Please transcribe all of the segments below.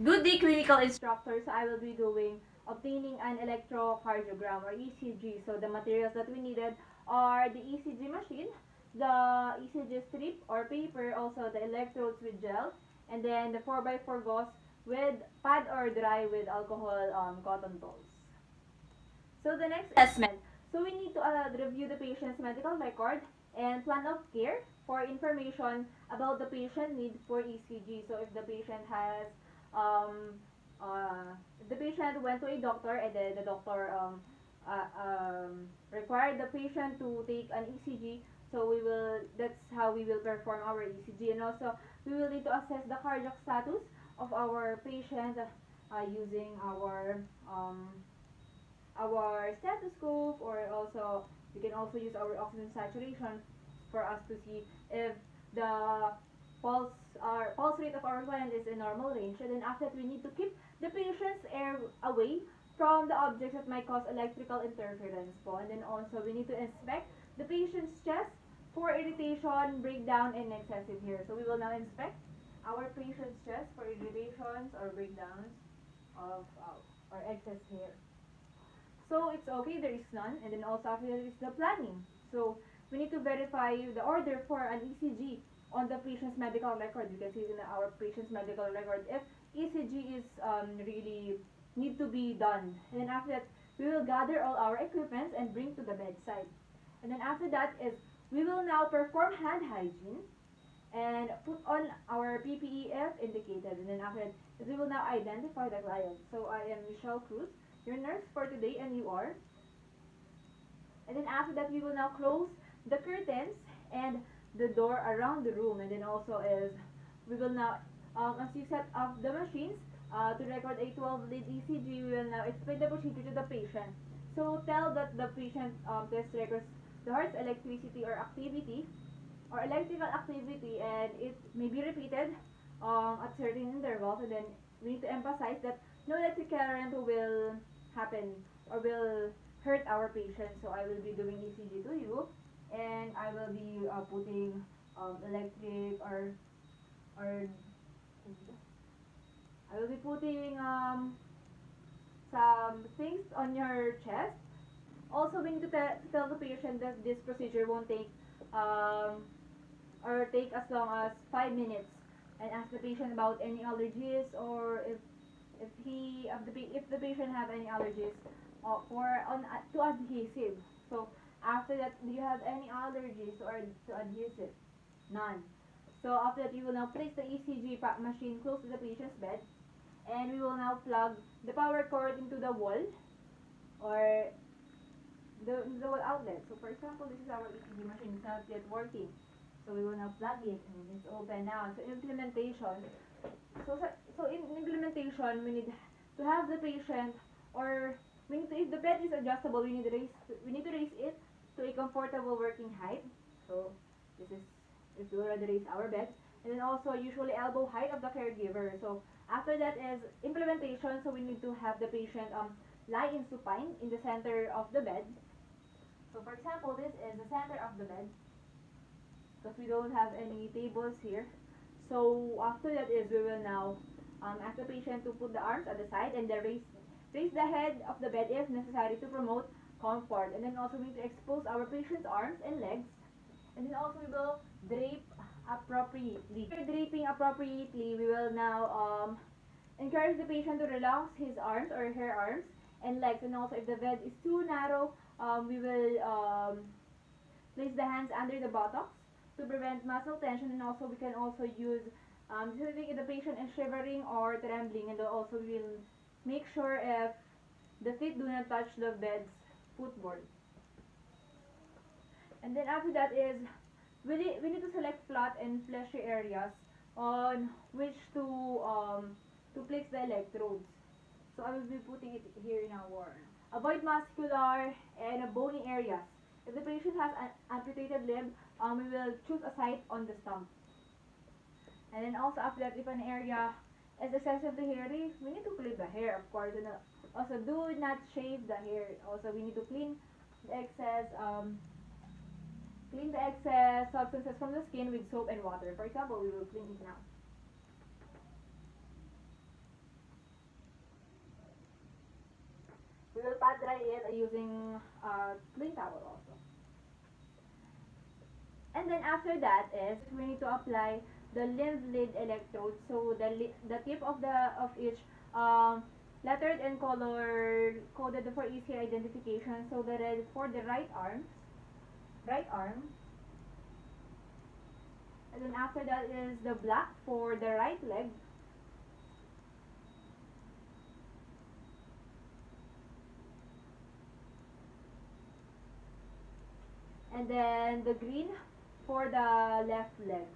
Good day, clinical instructor. So I will be doing obtaining an electrocardiogram or ECG. So the materials that we needed are the ECG machine, the ECG strip or paper, also the electrodes with gel, and then the 4x4 gauze with pad or dry with alcohol cotton balls. So the next assessment. So we need to review the patient's medical record and plan of care for information about the patient need for ECG. So if the patient has if the patient went to a doctor and then the doctor required the patient to take an ECG, so that's how we will perform our ECG, and also we will need to assess the cardiac status of our patient using our stethoscope, or also we can also use our oxygen saturation for us to see if the pulse rate of our client is in normal range. And then after that, we need to keep the patient's air away from the objects that might cause electrical interference po. And then also we need to inspect the patient's chest for irritation, breakdown, and excessive hair. So we will now inspect our patient's chest for irritations or breakdowns of or excess hair. So it's okay, there is none. And then also after that is the planning. So we need to verify the order for an ECG on the patient's medical record. You can see in our patient's medical record if ECG is really need to be done. And then after that, we will gather all our equipments and bring to the bedside. And then after that is we will now perform hand hygiene and put on our PPE if indicated. And then after that, we will now identify the client. So I am Michelle Cruz, your nurse for today, and you are. And then after that, we will now close the curtains and the door around the room. And then also is we will now, as you set up the machines to record a 12-lead ECG, we will now explain the procedure to the patient. So tell that the patient test records the heart's electricity or electrical activity, and it may be repeated at certain intervals. And then we need to emphasize that no electric current will happen or will hurt our patient. So I will be doing ECG to you, and I will be putting electric or I will be putting some things on your chest. Also, we need to tell the patient that this procedure won't take um, or take as long as 5 minutes, and ask the patient about any allergies, or if the patient have any allergies for on to adhesive. So after that, do you have any allergies or to adhesive? None. So after that, you will now place the ECG machine close to the patient's bed, and we will now plug the power cord into the wall or the wall outlet. So for example, this is our ECG machine. It's not yet working. So we will now plug it, and it's open now. So implementation. So in implementation, we need to have the patient, or we need to, if the bed is adjustable, we need to raise it to a comfortable working height. So this is if we already raise our bed, and then also usually elbow height of the caregiver. So after that is implementation. So we need to have the patient lie in supine in the center of the bed. So for example, this is the center of the bed because we don't have any tables here. So after that is we will now ask the patient to put the arms at the side, and then raise the head of the bed if necessary to promote comfort. And then also we need to expose our patient's arms and legs. And then also we will drape appropriately. After draping appropriately, we will now encourage the patient to relax his arms or her arms and legs. And also if the bed is too narrow, we will place the hands under the buttocks to prevent muscle tension. And also we can also use if the patient is shivering or trembling, and also we will make sure if the feet do not touch the bed's footboard. And then after that is we need to select flat and fleshy areas on which to place the electrodes. So I will be putting it here in our avoid muscular and bony areas. If the patient has an amputated limb, we will choose a site on the stump. And then also after that, if an area is excessively hairy, we need to clip the hair, of course. And also do not shave the hair. Also, we need to the excess clean the excess substances from the skin with soap and water. For example, we will clean it now. pat dry it using clean towel also. And then after that is we need to apply the lymph lead electrode. So the tip of each lettered and color coded for easy identification. So the red for the right arm, and then after that is the black for the right leg, and then the green for the left leg.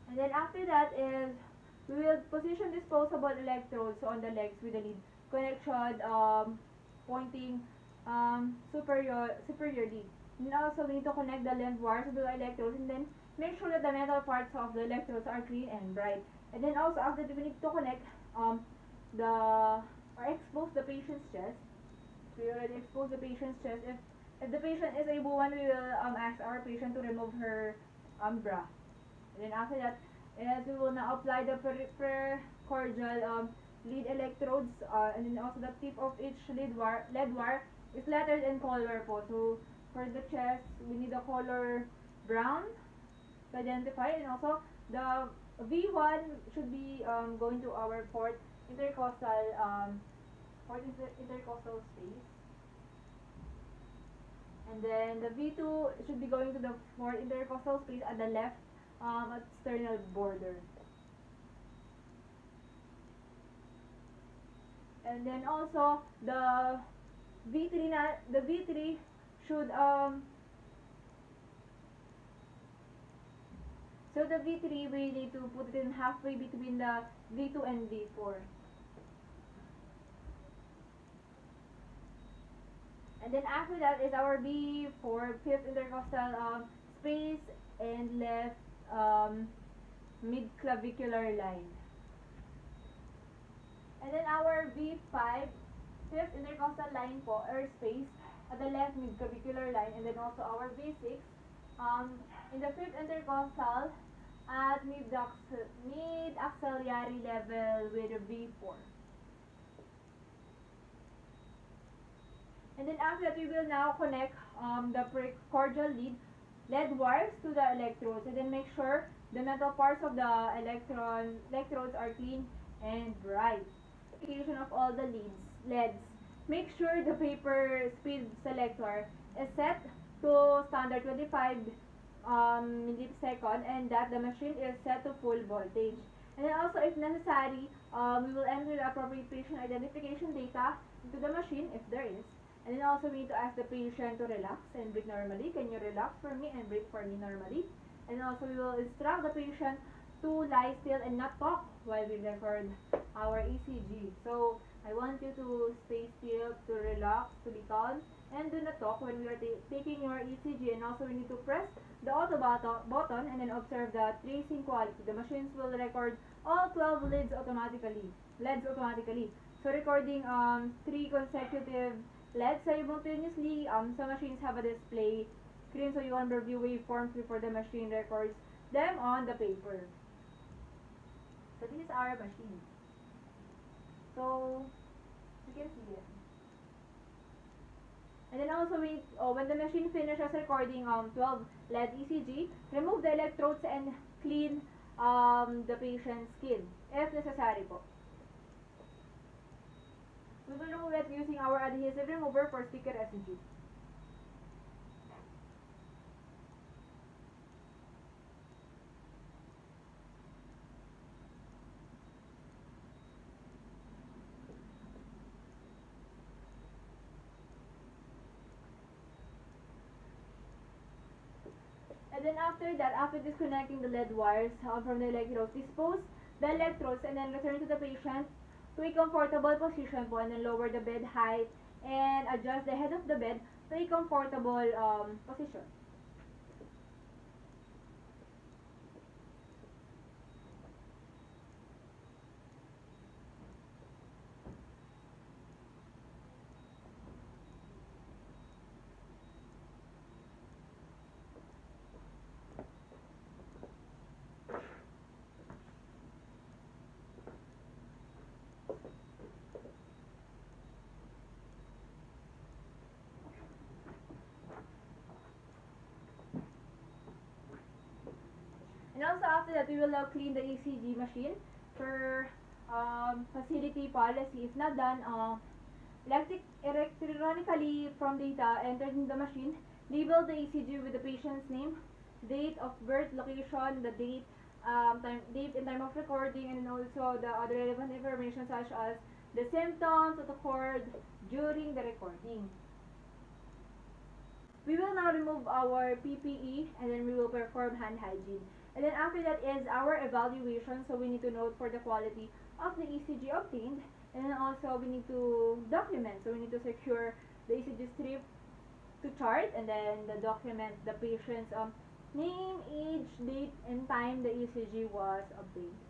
And then after that is we will position disposable electrodes on the legs with the lead connection pointing superiorly. And also we need to connect the length wires to the electrodes and then make sure that the metal parts of the electrodes are clean and bright. And then also after that we need to connect the or expose the patient's chest. We already exposed the patient's chest. If the patient is a woman, we will ask our patient to remove her bra. And then after that, is we will now apply the precordial lead electrodes, and then also the tip of each lead wire is lettered in color po. So for the chest, we need the color brown to identify, and also the V1 should be going to our fourth intercostal space. And then the V2 should be going to the fourth intercostal space at the left external border. And then also the V3 should so the V3 we need to put it in halfway between the V2 and V4. And then after that is our V4, fifth intercostal space and left mid-clavicular line. And then our V5, fifth intercostal line po, or space at the left mid-clavicular line. And then also our V6, in the fifth intercostal at mid-axillary level with a V4. And then after that, we will now connect the precordial lead wires to the electrodes, and then make sure the metal parts of the electrodes are clean and bright. Application of all the LEDs. Make sure the paper speed selector is set to standard 25 millisecond, and that the machine is set to full voltage. And then also, if necessary, we will enter the appropriate patient identification data into the machine if there is. And then also we need to ask the patient to relax and breathe normally. Can you relax for me and breathe for me normally? And also we will instruct the patient to lie still and not talk while we record our ECG. So I want you to stay still, to relax, to be calm, and do not talk when we are taking your ECG. And also we need to press the auto button and then observe the tracing quality. The machines will record all 12 leads automatically. So recording 3 consecutive LEDs simultaneously. Some machines have a display screen, so you can review waveforms before the machine records them on the paper. So this is our machine. So you can see it. And then also when the machine finishes recording 12 LED ECG, remove the electrodes and clean the patient's skin if necessary po. We will remove it using our adhesive remover for sticker residue. And then after that, after disconnecting the LED wires from the electrodes, dispose the electrodes and then return to the patient to a comfortable position po, and then lower the bed height and adjust the head of the bed to a comfortable position. And also after that, we will now clean the ECG machine for facility policy. If not done, electronically from data entered in the machine, label the ECG with the patient's name, date of birth, location, the date, date and time of recording, and also the other relevant information such as the symptoms that occurred during the recording. We will now remove our PPE and then we will perform hand hygiene. And then after that is our evaluation. So we need to note for the quality of the ECG obtained. And then also we need to document. So we need to secure the ECG strip to chart and then the document the patient's name, age, date, and time the ECG was obtained.